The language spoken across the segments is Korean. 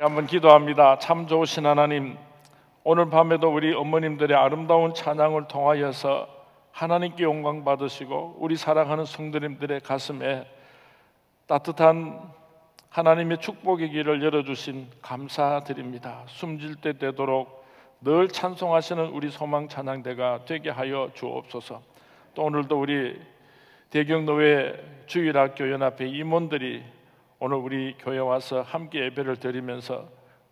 한번 기도합니다. 참 좋으신 하나님, 오늘 밤에도 우리 어머님들의 아름다운 찬양을 통하여서 하나님께 영광 받으시고 우리 사랑하는 성도님들의 가슴에 따뜻한 하나님의 축복의 길을 열어주신 감사드립니다. 숨질 때 되도록 늘 찬송하시는 우리 소망 찬양대가 되게 하여 주옵소서. 또 오늘도 우리 대경노회 주일학교 연합회 임원들이 오늘 우리 교회 와서 함께 예배를 드리면서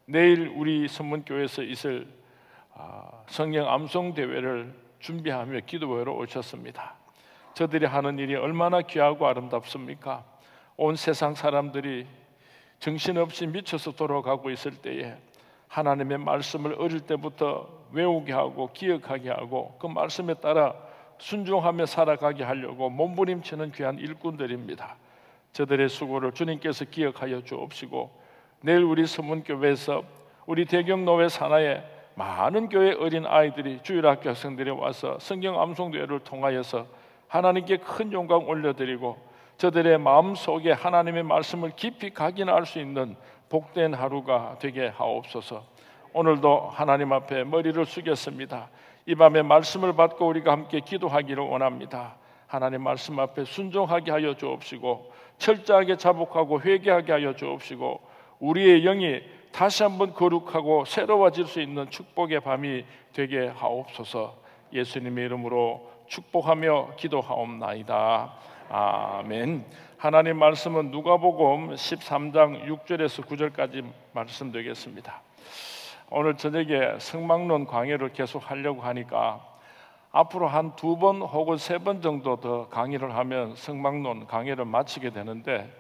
내일 우리 선문교회에서 있을 성경 암송 대회를 준비하며 기도회로 오셨습니다. 저들이 하는 일이 얼마나 귀하고 아름답습니까? 온 세상 사람들이 정신없이 미쳐서 돌아가고 있을 때에 하나님의 말씀을 어릴 때부터 외우게 하고 기억하게 하고 그 말씀에 따라 순종하며 살아가게 하려고 몸부림치는 귀한 일꾼들입니다. 저들의 수고를 주님께서 기억하여 주옵시고 내일 우리 서문교회에서 우리 대경노회 산하에 많은 교회 어린 아이들이 주일학교 학생들이 와서 성경 암송대회를 통하여서 하나님께 큰 영광 올려드리고 저들의 마음속에 하나님의 말씀을 깊이 각인할 수 있는 복된 하루가 되게 하옵소서. 오늘도 하나님 앞에 머리를 숙였습니다. 이 밤에 말씀을 받고 우리가 함께 기도하기를 원합니다. 하나님 말씀 앞에 순종하게 하여 주옵시고 철저하게 자복하고 회개하게 하여 주옵시고 우리의 영이 다시 한번 거룩하고 새로워질 수 있는 축복의 밤이 되게 하옵소서. 예수님의 이름으로 축복하며 기도하옵나이다. 아멘. 하나님 말씀은 누가복음 13장 6절에서 9절까지 말씀드리겠습니다. 오늘 저녁에 성막론 강의를 계속 하려고 하니까 앞으로 한 2번 혹은 3번 정도 더 강의를 하면 성막론 강의를 마치게 되는데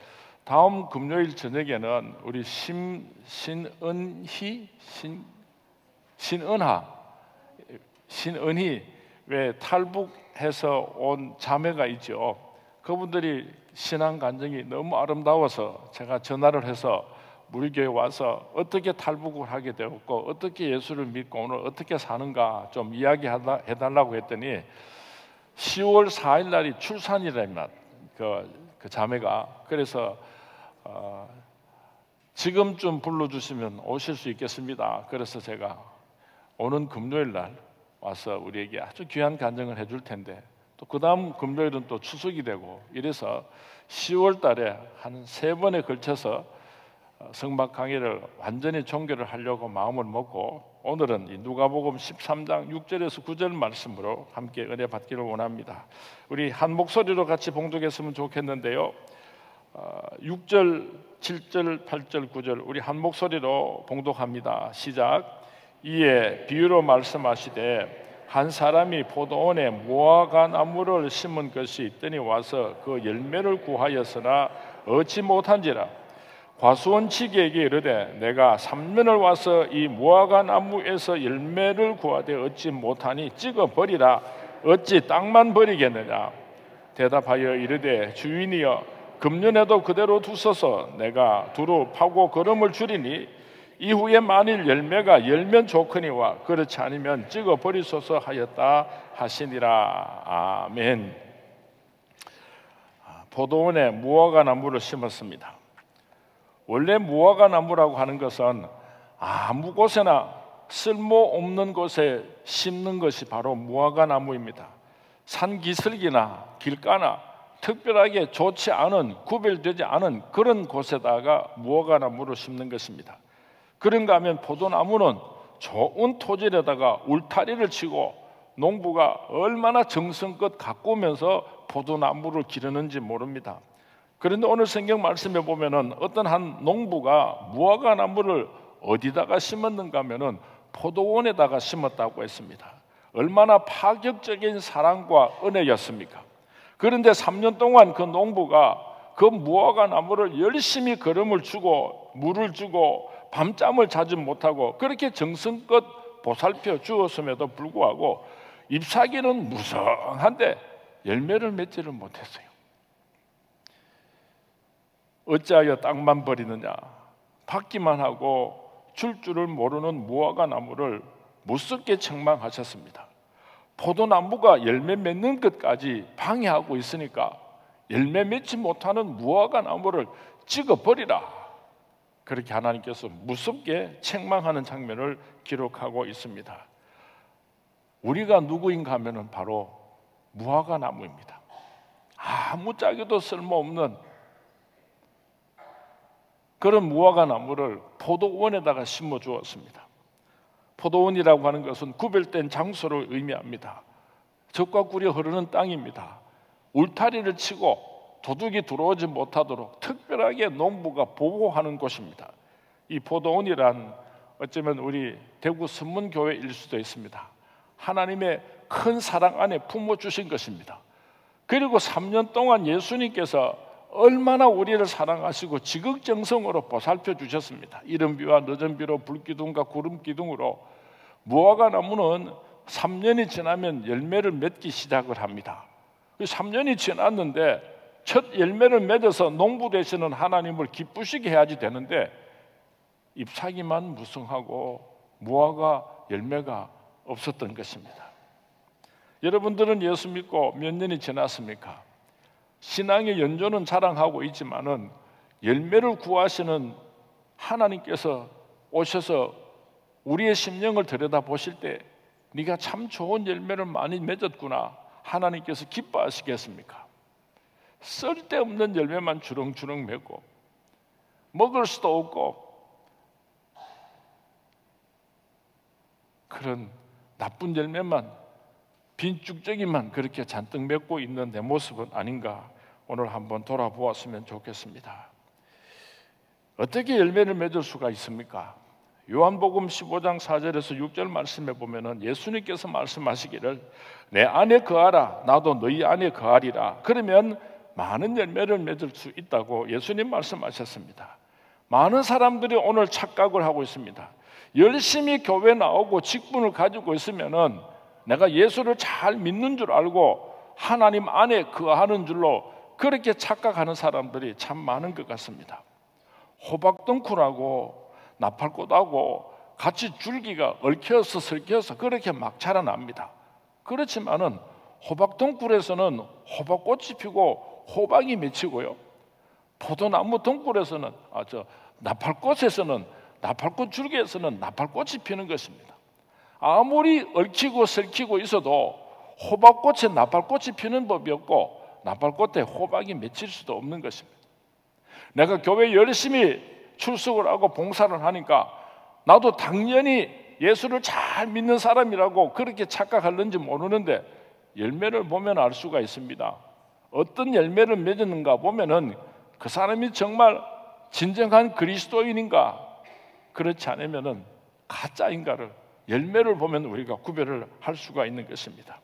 다음 금요일 저녁에는 우리 신은희 왜 탈북해서 온 자매가 있죠. 그분들이 신앙 간증이 너무 아름다워서 제가 전화를 해서 우리 교회 와서 어떻게 탈북을 하게 되었고 어떻게 예수를 믿고 오늘 어떻게 사는가 좀 이야기해달라고 했더니 10월 4일 날이 출산이랍니다. 그 자매가. 그래서 지금쯤 불러주시면 오실 수 있겠습니다. 그래서 제가 오는 금요일 날 와서 우리에게 아주 귀한 간증을 해줄 텐데 또 그 다음 금요일은 또 추석이 되고 이래서 10월 달에 한 3번에 걸쳐서 성막 강의를 완전히 종결을 하려고 마음을 먹고 오늘은 이 누가복음 13장 6절에서 9절 말씀으로 함께 은혜 받기를 원합니다. 우리 한 목소리로 같이 봉독했으면 좋겠는데요. 6절, 7절, 8절, 9절 우리 한 목소리로 봉독합니다. 시작. 이에 비유로 말씀하시되 한 사람이 포도원에 무화과 나무를 심은 것이 있더니 와서 그 열매를 구하였으나 얻지 못한지라. 과수원치기에게 이르되 내가 3년을 와서 이 무화과 나무에서 열매를 구하되 얻지 못하니 찍어 버리라. 어찌 땅만 버리겠느냐. 대답하여 이르되 주인이여 금년에도 그대로 두소서. 내가 두루 파고 거름을 주리니 이후에 만일 열매가 열면 좋거니와 그렇지 않으면 찍어 버리소서 하였다 하시니라. 아멘. 포도원에 무화과 나무를 심었습니다. 원래 무화과 나무라고 하는 것은 아무 곳에나 쓸모없는 곳에 심는 것이 바로 무화과 나무입니다. 산기슭이나 길가나 특별하게 좋지 않은 구별되지 않은 그런 곳에다가 무화과 나무를 심는 것입니다. 그런가 하면 포도나무는 좋은 토질에다가 울타리를 치고 농부가 얼마나 정성껏 가꾸면서 포도나무를 기르는지 모릅니다. 그런데 오늘 성경 말씀에 보면은 어떤 한 농부가 무화과 나무를 어디다가 심었는가 하면은 포도원에다가 심었다고 했습니다. 얼마나 파격적인 사랑과 은혜였습니까? 그런데 3년 동안 그 농부가 그 무화과 나무를 열심히 거름을 주고 물을 주고 밤잠을 자지 못하고 그렇게 정성껏 보살펴 주었음에도 불구하고 잎사귀는 무성한데 열매를 맺지를 못했어요. 어찌하여 땅만 버리느냐. 받기만 하고 줄을 모르는 무화과 나무를 무섭게 책망하셨습니다. 포도나무가 열매 맺는 것까지 방해하고 있으니까 열매 맺지 못하는 무화과 나무를 찍어버리라. 그렇게 하나님께서 무섭게 책망하는 장면을 기록하고 있습니다. 우리가 누구인가 하면은 바로 무화과 나무입니다. 아무짝에도 쓸모없는 그런 무화과 나무를 포도원에다가 심어 주었습니다. 포도원이라고 하는 것은 구별된 장소를 의미합니다. 젖과 꿀이 흐르는 땅입니다. 울타리를 치고 도둑이 들어오지 못하도록 특별하게 농부가 보호하는 곳입니다. 이 포도원이란 어쩌면 우리 대구 선문교회일 수도 있습니다. 하나님의 큰 사랑 안에 품어주신 것입니다. 그리고 3년 동안 예수님께서 얼마나 우리를 사랑하시고 지극정성으로 보살펴 주셨습니다. 이른 비와 늦은 비로 불기둥과 구름기둥으로 무화과 나무는 3년이 지나면 열매를 맺기 시작을 합니다. 3년이 지났는데 첫 열매를 맺어서 농부 되시는 하나님을 기쁘시게 해야지 되는데 잎사귀만 무성하고 무화과 열매가 없었던 것입니다. 여러분들은 예수 믿고 몇 년이 지났습니까? 신앙의 연조는 자랑하고 있지만은 열매를 구하시는 하나님께서 오셔서 우리의 심령을 들여다보실 때 네가 참 좋은 열매를 많이 맺었구나 하나님께서 기뻐하시겠습니까? 쓸데없는 열매만 주렁주렁 맺고 먹을 수도 없고 그런 나쁜 열매만 빈쭉저기만 그렇게 잔뜩 맺고 있는 내 모습은 아닌가 오늘 한번 돌아보았으면 좋겠습니다. 어떻게 열매를 맺을 수가 있습니까? 요한복음 15장 4절에서 6절 말씀에 보면은 예수님께서 말씀하시기를 내 안에 거하라 나도 너희 안에 거하리라 그러면 많은 열매를 맺을 수 있다고 예수님 말씀하셨습니다. 많은 사람들이 오늘 착각을 하고 있습니다. 열심히 교회 나오고 직분을 가지고 있으면은 내가 예수를 잘 믿는 줄 알고 하나님 안에 거하는 줄로 그렇게 착각하는 사람들이 참 많은 것 같습니다. 호박덩굴하고 나팔꽃하고 같이 줄기가 얽혀서 설켜서 그렇게 막 자라납니다. 그렇지만은 호박덩굴에서는 호박꽃이 피고 호박이 맺히고요. 포도나무 덩굴에서는 나팔꽃에서는 나팔꽃 줄기에서는 나팔꽃이 피는 것입니다. 아무리 얽히고 설키고 있어도 호박꽃에 나팔꽃이 피는 법이 없고 나팔꽃에 호박이 맺힐 수도 없는 것입니다. 내가 교회 열심히 출석을 하고 봉사를 하니까 나도 당연히 예수를 잘 믿는 사람이라고 그렇게 착각하는지 모르는데 열매를 보면 알 수가 있습니다. 어떤 열매를 맺었는가 보면은 그 사람이 정말 진정한 그리스도인인가 그렇지 않으면은 가짜인가를 열매를 보면 우리가 구별을 할 수가 있는 것입니다.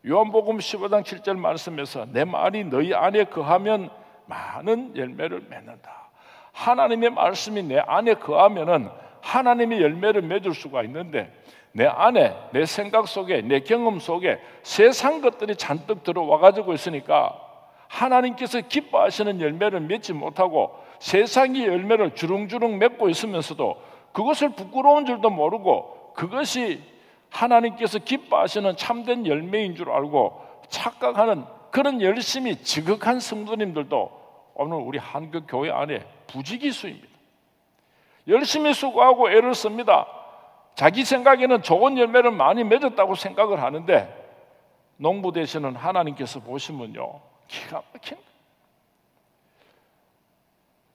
요한복음 15장 7절 말씀에서 내 말이 너희 안에 거하면 많은 열매를 맺는다. 하나님의 말씀이 내 안에 거하면은 하나님의 열매를 맺을 수가 있는데 내 안에 내 생각 속에 내 경험 속에 세상 것들이 잔뜩 들어와 가지고 있으니까 하나님께서 기뻐하시는 열매를 맺지 못하고 세상의 열매를 주렁주렁 맺고 있으면서도 그것을 부끄러운 줄도 모르고 그것이 하나님께서 기뻐하시는 참된 열매인 줄 알고 착각하는 그런 열심히 지극한 성도님들도 오늘 우리 한국교회 안에 부지기수입니다. 열심히 수고하고 애를 씁니다. 자기 생각에는 좋은 열매를 많이 맺었다고 생각을 하는데 농부 되시는 하나님께서 보시면요 기가 막힌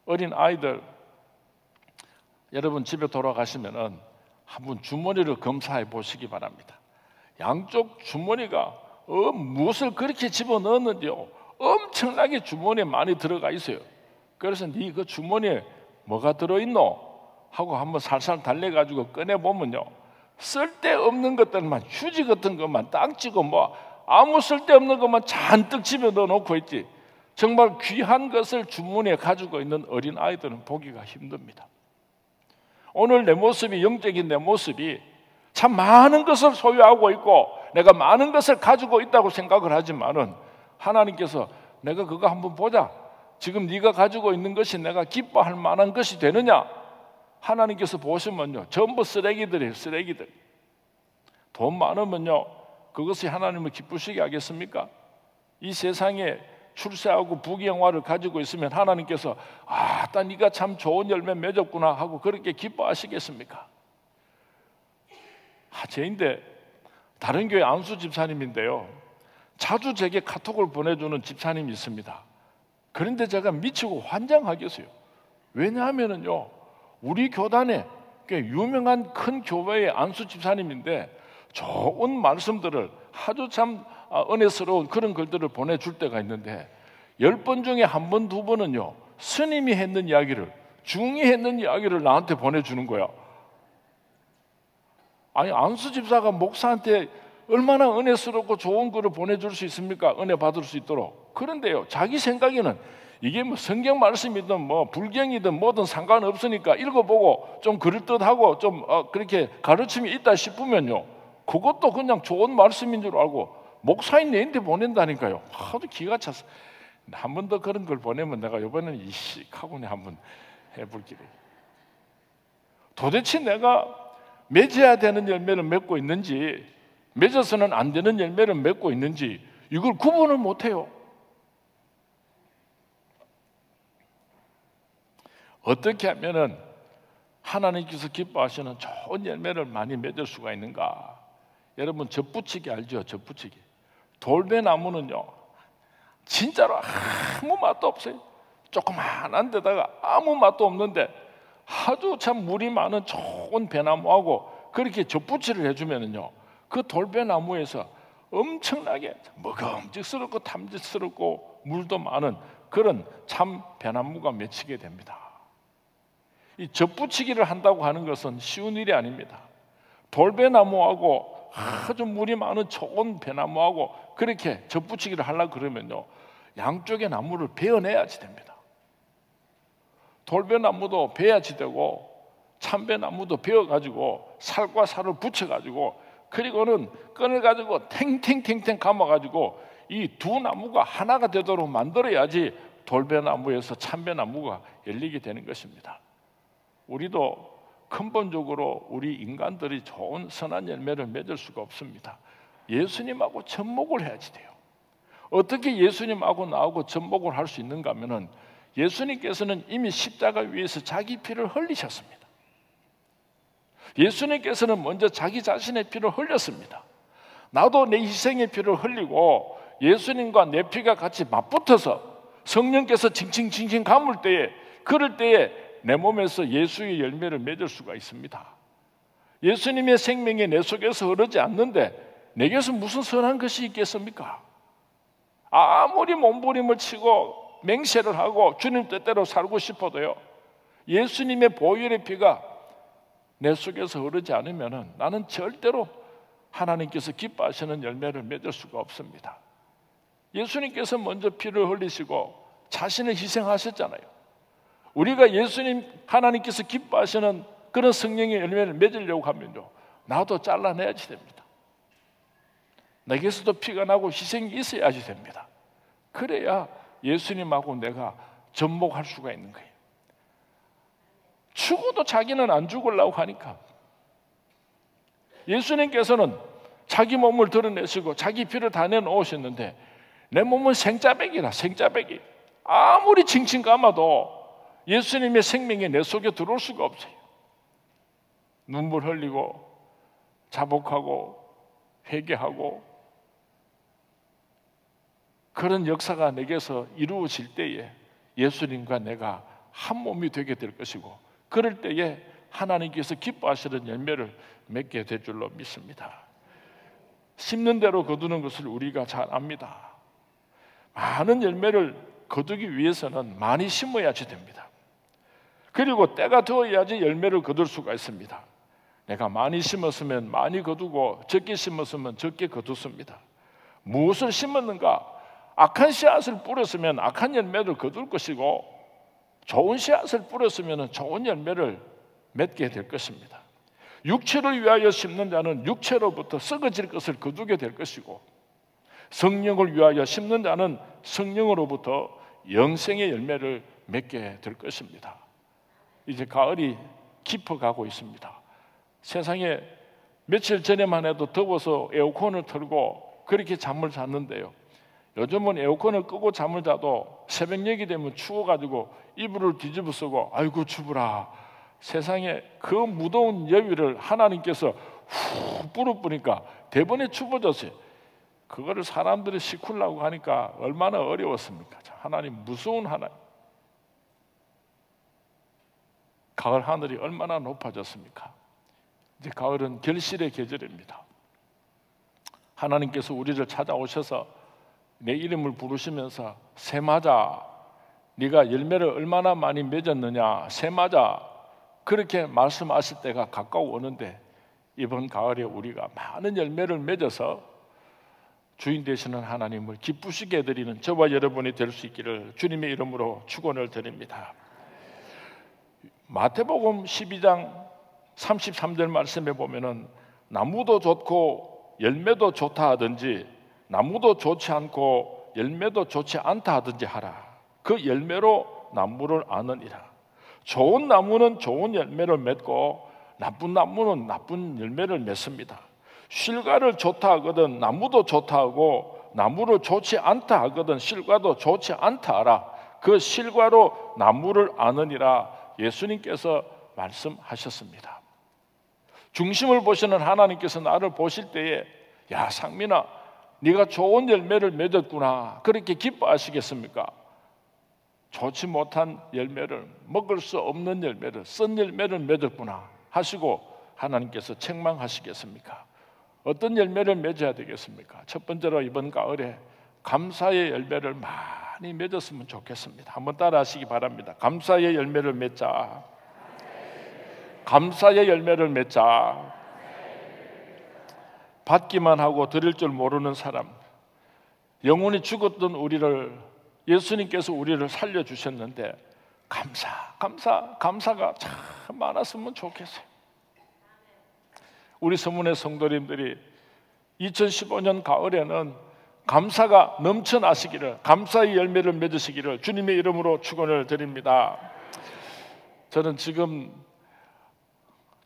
어린 아이들 여러분 집에 돌아가시면은 한번 주머니를 검사해 보시기 바랍니다. 양쪽 주머니가 무엇을 그렇게 집어넣었는지요 엄청나게 주머니에 많이 들어가 있어요. 그래서 네 그 주머니에 뭐가 들어있노? 하고 한번 살살 달래가지고 꺼내보면요 쓸데없는 것들만 휴지 같은 것만 딱 찍어 뭐 아무 쓸데없는 것만 잔뜩 집에 넣어놓고 있지 정말 귀한 것을 주머니에 가지고 있는 어린 아이들은 보기가 힘듭니다. 오늘 내 모습이 영적인 내 모습이 참 많은 것을 소유하고 있고 내가 많은 것을 가지고 있다고 생각을 하지만은 하나님께서 내가 그거 한번 보자. 지금 네가 가지고 있는 것이 내가 기뻐할 만한 것이 되느냐? 하나님께서 보시면요 전부 쓰레기들이에요. 쓰레기들. 돈 많으면요 그것이 하나님을 기쁘시게 하겠습니까? 이 세상에 출세하고 부귀영화를 가지고 있으면 하나님께서 딱 네가 참 좋은 열매 맺었구나 하고 그렇게 기뻐하시겠습니까? 제인데 다른 교회 안수 집사님인데요, 자주 제게 카톡을 보내주는 집사님이 있습니다. 그런데 제가 미치고 환장하겠어요. 왜냐하면요, 우리 교단에 꽤 유명한 큰 교회의 안수 집사님인데 좋은 말씀들을 아주 참 은혜스러운 그런 글들을 보내줄 때가 있는데 10번 중에 1번, 2번은요 스님이 했는 이야기를, 중이 했는 이야기를 나한테 보내주는 거야. 아니, 안수 집사가 목사한테 얼마나 은혜스럽고 좋은 글을 보내줄 수 있습니까? 은혜 받을 수 있도록. 그런데요, 자기 생각에는 이게 뭐 성경 말씀이든 뭐 불경이든 뭐든 상관없으니까 읽어보고 좀 그럴듯하고 좀 그렇게 가르침이 있다 싶으면요, 그것도 그냥 좋은 말씀인 줄 알고 목사인 내한테 보낸다니까요. 하도 기가 차서 한 번 더 그런 걸 보내면 내가 이번에는 이식하고 한번 해볼게요. 도대체 내가 맺어야 되는 열매를 맺고 있는지, 맺어서는 안 되는 열매를 맺고 있는지 이걸 구분을 못해요. 어떻게 하면은 하나님께서 기뻐하시는 좋은 열매를 많이 맺을 수가 있는가? 여러분, 젖붙이기 알죠? 젖붙이기. 돌배나무는요 진짜로 아무 맛도 없어요. 조그만한 데다가 아무 맛도 없는데 아주 참 물이 많은 좋은 배나무하고 그렇게 젖붙이를 해주면은요, 그 돌배나무에서 엄청나게 먹음직스럽고 탐직스럽고 물도 많은 그런 참 배나무가 맺히게 됩니다. 이 젖붙이기를 한다고 하는 것은 쉬운 일이 아닙니다. 돌배나무하고 아주 물이 많은 좋은 배나무하고 그렇게 젖붙이기를 하려고 그러면요, 양쪽의 나무를 베어내야지 됩니다. 돌배나무도 베야지 되고 참배나무도 베어가지고 살과 살을 붙여가지고 그리고는 끈을 가지고 탱탱탱탱 감아가지고 이 두 나무가 하나가 되도록 만들어야지 돌배나무에서 참배나무가 열리게 되는 것입니다. 우리도 근본적으로 우리 인간들이 좋은 선한 열매를 맺을 수가 없습니다. 예수님하고 접목을 해야지 돼요. 어떻게 예수님하고 나하고 접목을 할 수 있는가 하면은 예수님께서는 이미 십자가 위에서 자기 피를 흘리셨습니다. 예수님께서는 먼저 자기 자신의 피를 흘렸습니다. 나도 내 희생의 피를 흘리고 예수님과 내 피가 같이 맞붙어서 성령께서 칭칭칭칭 감을 때에, 그럴 때에 내 몸에서 예수의 열매를 맺을 수가 있습니다. 예수님의 생명이 내 속에서 흐르지 않는데 내게서 무슨 선한 것이 있겠습니까? 아무리 몸부림을 치고 맹세를 하고 주님 뜻대로 살고 싶어도요, 예수님의 보혈의 피가 내 속에서 흐르지 않으면 나는 절대로 하나님께서 기뻐하시는 열매를 맺을 수가 없습니다. 예수님께서 먼저 피를 흘리시고 자신을 희생하셨잖아요. 우리가 예수님, 하나님께서 기뻐하시는 그런 성령의 열매를 맺으려고 하면요, 나도 잘라내야지 됩니다. 내게서도 피가 나고 희생이 있어야지 됩니다. 그래야 예수님하고 내가 접목할 수가 있는 거예요. 죽어도 자기는 안 죽으려고 하니까 예수님께서는 자기 몸을 드러내시고 자기 피를 다 내놓으셨는데 내 몸은 생짜배기라, 생짜배기. 아무리 칭칭 감아도 예수님의 생명이 내 속에 들어올 수가 없어요. 눈물 흘리고 자복하고 회개하고 그런 역사가 내게서 이루어질 때에 예수님과 내가 한 몸이 되게 될 것이고, 그럴 때에 하나님께서 기뻐하시는 열매를 맺게 될 줄로 믿습니다. 심는 대로 거두는 것을 우리가 잘 압니다. 많은 열매를 거두기 위해서는 많이 심어야지 됩니다. 그리고 때가 되어야지 열매를 거둘 수가 있습니다. 내가 많이 심었으면 많이 거두고 적게 심었으면 적게 거두습니다. 무엇을 심었는가? 악한 씨앗을 뿌렸으면 악한 열매를 거둘 것이고, 좋은 씨앗을 뿌렸으면 좋은 열매를 맺게 될 것입니다. 육체를 위하여 심는 자는 육체로부터 썩어질 것을 거두게 될 것이고, 성령을 위하여 심는 자는 성령으로부터 영생의 열매를 맺게 될 것입니다. 이제 가을이 깊어가고 있습니다. 세상에 며칠 전에만 해도 더워서 에어컨을 틀고 그렇게 잠을 잤는데요, 요즘은 에어컨을 끄고 잠을 자도 새벽녘이 되면 추워가지고 이불을 뒤집어 쓰고 아이고 추워라. 세상에 그 무더운 여위를 하나님께서 후 불어보니까 대번에 추워졌어요. 그거를 사람들이 시키려고 하니까 얼마나 어려웠습니까? 하나님 무서운 하나님. 가을 하늘이 얼마나 높아졌습니까? 이제 가을은 결실의 계절입니다. 하나님께서 우리를 찾아오셔서 내 이름을 부르시면서 새맞아 네가 열매를 얼마나 많이 맺었느냐 새맞아 그렇게 말씀하실 때가 가까워 오는데 이번 가을에 우리가 많은 열매를 맺어서 주인 되시는 하나님을 기쁘시게 해드리는 저와 여러분이 될 수 있기를 주님의 이름으로 축원을 드립니다. 마태복음 12장 33절 말씀에 보면은 나무도 좋고 열매도 좋다 하든지 나무도 좋지 않고 열매도 좋지 않다 하든지 하라. 그 열매로 나무를 아느니라. 좋은 나무는 좋은 열매를 맺고 나쁜 나무는 나쁜 열매를 맺습니다. 실과를 좋다 하거든 나무도 좋다 하고 나무를 좋지 않다 하거든 실과도 좋지 않다 하라. 그 실과로 나무를 아느니라 예수님께서 말씀하셨습니다. 중심을 보시는 하나님께서 나를 보실 때에 야 상민아 네가 좋은 열매를 맺었구나 그렇게 기뻐하시겠습니까? 좋지 못한 열매를 먹을 수 없는 열매를 쓴 열매를 맺었구나 하시고 하나님께서 책망하시겠습니까? 어떤 열매를 맺어야 되겠습니까? 첫 번째로 이번 가을에 감사의 열매를 많이 맺었으면 좋겠습니다. 한번 따라 하시기 바랍니다. 감사의 열매를 맺자. 감사의 열매를 맺자. 받기만 하고 드릴 줄 모르는 사람, 영혼이 죽었던 우리를 예수님께서 우리를 살려주셨는데 감사가 참 많았으면 좋겠어요. 우리 서문의 성도님들이 2015년 가을에는 감사가 넘쳐나시기를 감사의 열매를 맺으시기를 주님의 이름으로 축원을 드립니다. 저는 지금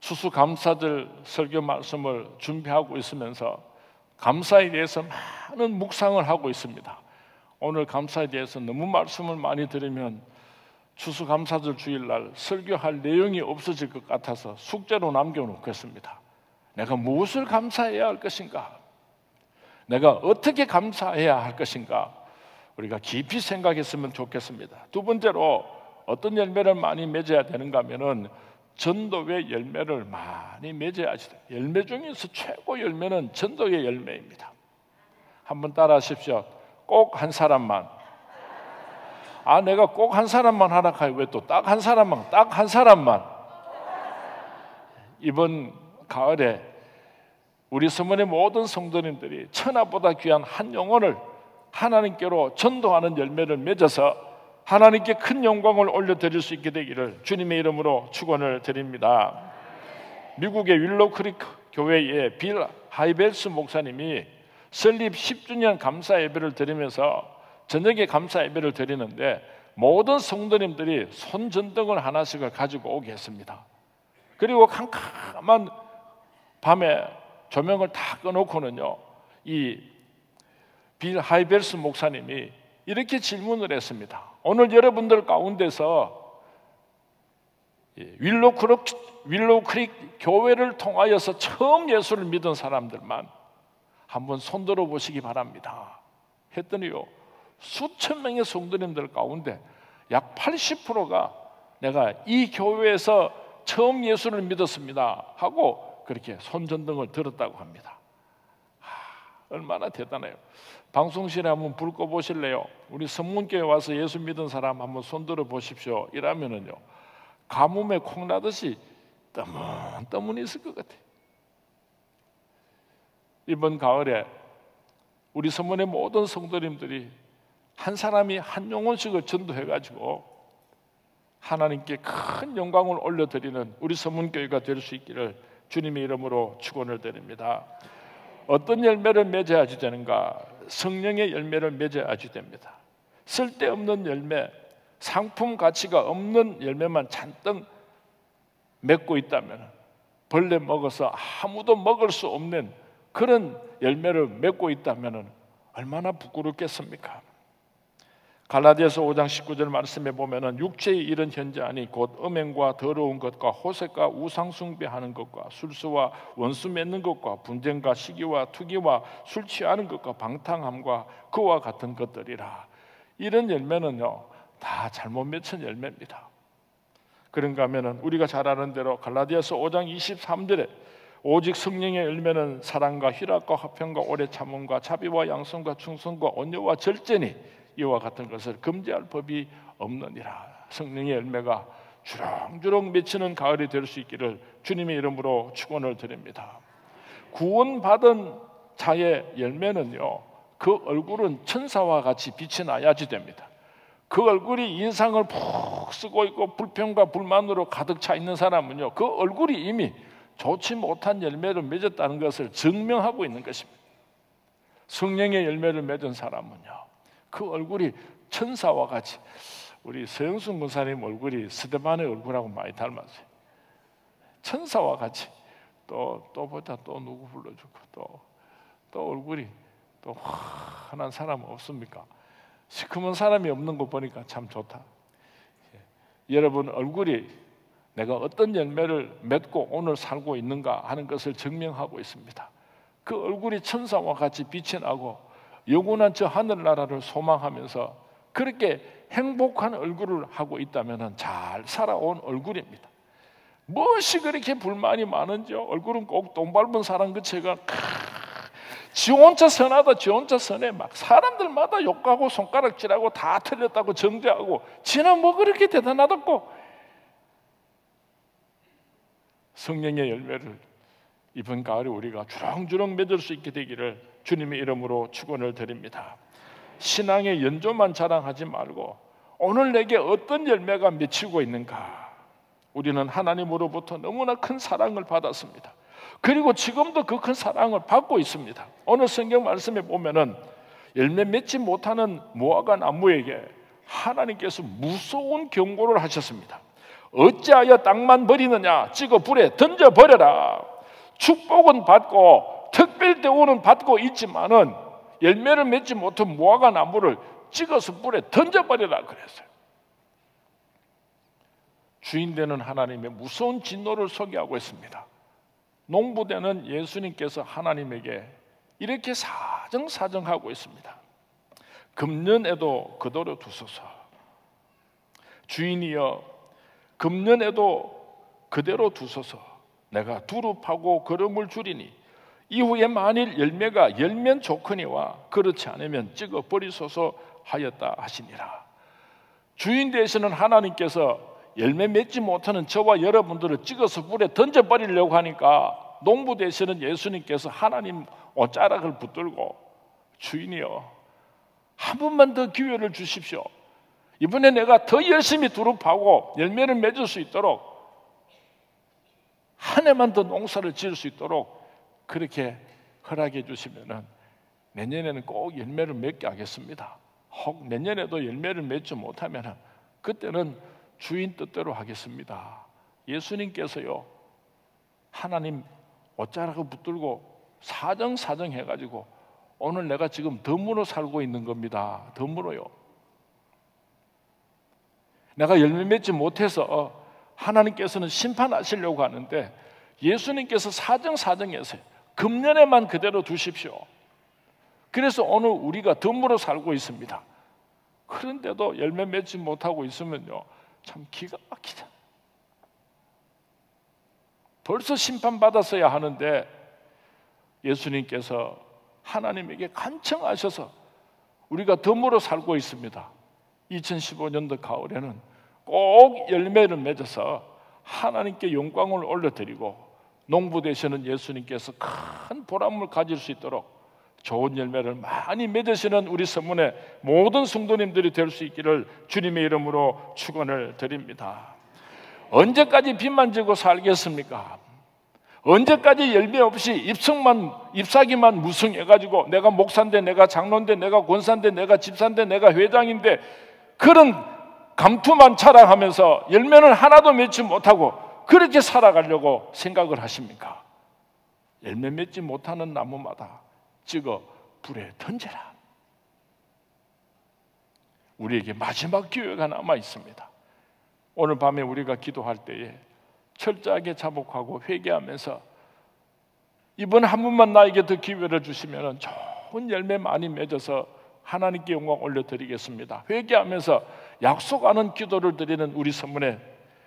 추수감사절 설교 말씀을 준비하고 있으면서 감사에 대해서 많은 묵상을 하고 있습니다. 오늘 감사에 대해서 너무 말씀을 많이 드리면 추수감사절 주일날 설교할 내용이 없어질 것 같아서 숙제로 남겨놓겠습니다. 내가 무엇을 감사해야 할 것인가? 내가 어떻게 감사해야 할 것인가? 우리가 깊이 생각했으면 좋겠습니다. 두 번째로 어떤 열매를 많이 맺어야 되는가 하면은 전도의 열매를 많이 맺어야지. 열매 중에서 최고 열매는 전도의 열매입니다. 한번 따라 하십시오. 꼭 한 사람만. 내가 꼭 한 사람만 하라 하요. 왜 또 딱 한 사람만? 딱 한 사람만. 이번 가을에 우리 서문의 모든 성도님들이 천하보다 귀한 한 영혼을 하나님께로 전도하는 열매를 맺어서 하나님께 큰 영광을 올려드릴 수 있게 되기를 주님의 이름으로 축원을 드립니다. 미국의 윌로우 크릭 교회의 빌 하이벨스 목사님이 설립 10주년 감사 예배를 드리면서 저녁에 감사 예배를 드리는데 모든 성도님들이 손전등을 하나씩을 가지고 오게 했습니다. 그리고 캄캄한 밤에 조명을 다 꺼놓고는요, 이 빌 하이벨스 목사님이 이렇게 질문을 했습니다. 오늘 여러분들 가운데서 윌로우 크릭 교회를 통하여서 처음 예수를 믿은 사람들만 한번 손들어 보시기 바랍니다. 했더니요, 수천 명의 성도님들 가운데 약 80%가 내가 이 교회에서 처음 예수를 믿었습니다 하고 그렇게 손전등을 들었다고 합니다. 얼마나 대단해요. 방송실에 한번 불 꺼 보실래요? 우리 성문교회 와서 예수 믿은 사람 한번 손들어 보십시오. 이러면은요, 가뭄에 콩 나듯이 떠문떠문이 있을 것 같아요. 이번 가을에 우리 서문의 모든 성도님들이 한 사람이 한 영혼씩을 전도해가지고 하나님께 큰 영광을 올려드리는 우리 서문교회가 될 수 있기를 주님의 이름으로 축원을 드립니다. 어떤 열매를 맺어야지 되는가? 성령의 열매를 맺어야지 됩니다. 쓸데없는 열매, 상품 가치가 없는 열매만 잔뜩 맺고 있다면, 벌레 먹어서 아무도 먹을 수 없는 그런 열매를 맺고 있다면 얼마나 부끄럽겠습니까? 갈라디아서 5장 19절 말씀에 보면은 육체의 일은 현재 아니 곧 음행과 더러운 것과 호색과 우상숭배하는 것과 술수와 원수 맺는 것과 분쟁과 시기와 투기와 술 취하는 것과 방탕함과 그와 같은 것들이라. 이런 열매는요 다 잘못 맺힌 열매입니다. 그런가 하면은 우리가 잘 아는 대로 갈라디아서 5장 23절에 오직 성령의 열매는 사랑과 희락과 화평과 오래 참음과 자비와 양선과 충성과 온유와 절제니 이와 같은 것을 금지할 법이 없느니라. 성령의 열매가 주렁주렁 맺히는 가을이 될 수 있기를 주님의 이름으로 축원을 드립니다. 구원받은 자의 열매는요 그 얼굴은 천사와 같이 빛이 나야지 됩니다. 그 얼굴이 인상을 푹 쓰고 있고 불평과 불만으로 가득 차 있는 사람은요 그 얼굴이 이미 좋지 못한 열매를 맺었다는 것을 증명하고 있는 것입니다. 성령의 열매를 맺은 사람은요 그 얼굴이 천사와 같이, 우리 서영순 목사님 얼굴이 스데반의 얼굴하고 많이 닮았어요. 천사와 같이 또 보자 또 누구 불러주고 또 얼굴이 또 환한 사람 없습니까? 시커먼 사람이 없는 거 보니까 참 좋다. 여러분 얼굴이 내가 어떤 열매를 맺고 오늘 살고 있는가 하는 것을 증명하고 있습니다. 그 얼굴이 천사와 같이 빛이 나고 영원한 저 하늘나라를 소망하면서 그렇게 행복한 얼굴을 하고 있다면 잘 살아온 얼굴입니다. 무엇이 그렇게 불만이 많은지요? 얼굴은 꼭 돈 밟은 사람 그체가 지 혼자 선하다 지 혼자 선해 막 사람들마다 욕하고 손가락질하고 다 틀렸다고 정죄하고 지는 뭐 그렇게 대단하다고. 성령의 열매를 이번 가을에 우리가 주렁주렁 맺을 수 있게 되기를 주님의 이름으로 축원을 드립니다. 신앙의 연조만 자랑하지 말고 오늘 내게 어떤 열매가 맺히고 있는가. 우리는 하나님으로부터 너무나 큰 사랑을 받았습니다. 그리고 지금도 그 큰 사랑을 받고 있습니다. 오늘 성경 말씀에 보면은 열매 맺지 못하는 무화과 나무에게 하나님께서 무서운 경고를 하셨습니다. 어찌하여 땅만 버리느냐, 찍어 불에 던져버려라. 축복은 받고 특별 대우는 받고 있지만은 열매를 맺지 못한 무화과 나무를 찍어서 불에 던져버려라 그랬어요. 주인되는 하나님의 무서운 진노를 소개하고 있습니다. 농부되는 예수님께서 하나님에게 이렇게 사정사정하고 있습니다. 금년에도 그대로 두소서. 주인이여 금년에도 그대로 두소서. 내가 두릅하고 거름을 줄이니 이후에 만일 열매가 열면 좋거니와 그렇지 않으면 찍어 버리소서 하였다 하시니라. 주인 되시는 하나님께서 열매 맺지 못하는 저와 여러분들을 찍어서 불에 던져버리려고 하니까 농부 되시는 예수님께서 하나님 옷자락을 붙들고 주인이여 한 번만 더 기회를 주십시오. 이번에 내가 더 열심히 두릅하고 열매를 맺을 수 있도록 한 해만 더 농사를 지을 수 있도록 그렇게 허락해 주시면은 내년에는 꼭 열매를 맺게 하겠습니다. 혹 내년에도 열매를 맺지 못하면은 그때는 주인 뜻대로 하겠습니다. 예수님께서요 하나님 옷자락을 붙들고 사정사정 해가지고 오늘 내가 지금 덤으로 살고 있는 겁니다. 덤으로요. 내가 열매 맺지 못해서 하나님께서는 심판하시려고 하는데 예수님께서 사정사정해서 금년에만 그대로 두십시오. 그래서 오늘 우리가 덤으로 살고 있습니다. 그런데도 열매 맺지 못하고 있으면요 참 기가 막히죠. 벌써 심판받았어야 하는데 예수님께서 하나님에게 간청하셔서 우리가 덤으로 살고 있습니다. 2015년도 가을에는 꼭 열매를 맺어서 하나님께 영광을 올려드리고 농부 되시는 예수님께서 큰 보람을 가질 수 있도록 좋은 열매를 많이 맺으시는 우리 서문의 모든 성도님들이 될 수 있기를 주님의 이름으로 축원을 드립니다. 언제까지 빚만 지고 살겠습니까? 언제까지 열매 없이 잎사귀만 무성해가지고 내가 목사인데 내가 장로인데 내가 권사인데 내가 집사인데 내가 회장인데 그런 감투만 자랑하면서 열매는 하나도 맺지 못하고 그렇게 살아가려고 생각을 하십니까? 열매 맺지 못하는 나무마다 찍어 불에 던져라. 우리에게 마지막 기회가 남아 있습니다. 오늘 밤에 우리가 기도할 때에 철저하게 자복하고 회개하면서 이번 한 번만 나에게 더 기회를 주시면 좋은 열매 많이 맺어서 하나님께 영광 올려드리겠습니다. 회개하면서 약속하는 기도를 드리는 우리 선문에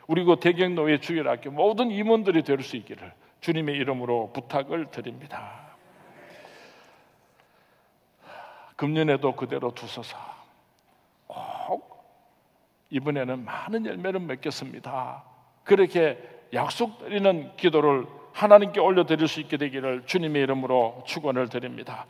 우리 그 대경노예 주일학교 모든 임원들이 될 수 있기를 주님의 이름으로 부탁을 드립니다. 금년에도 그대로 두소서. 꼭 이번에는 많은 열매를 맺겠습니다. 그렇게 약속드리는 기도를 하나님께 올려드릴 수 있게 되기를 주님의 이름으로 축원을 드립니다.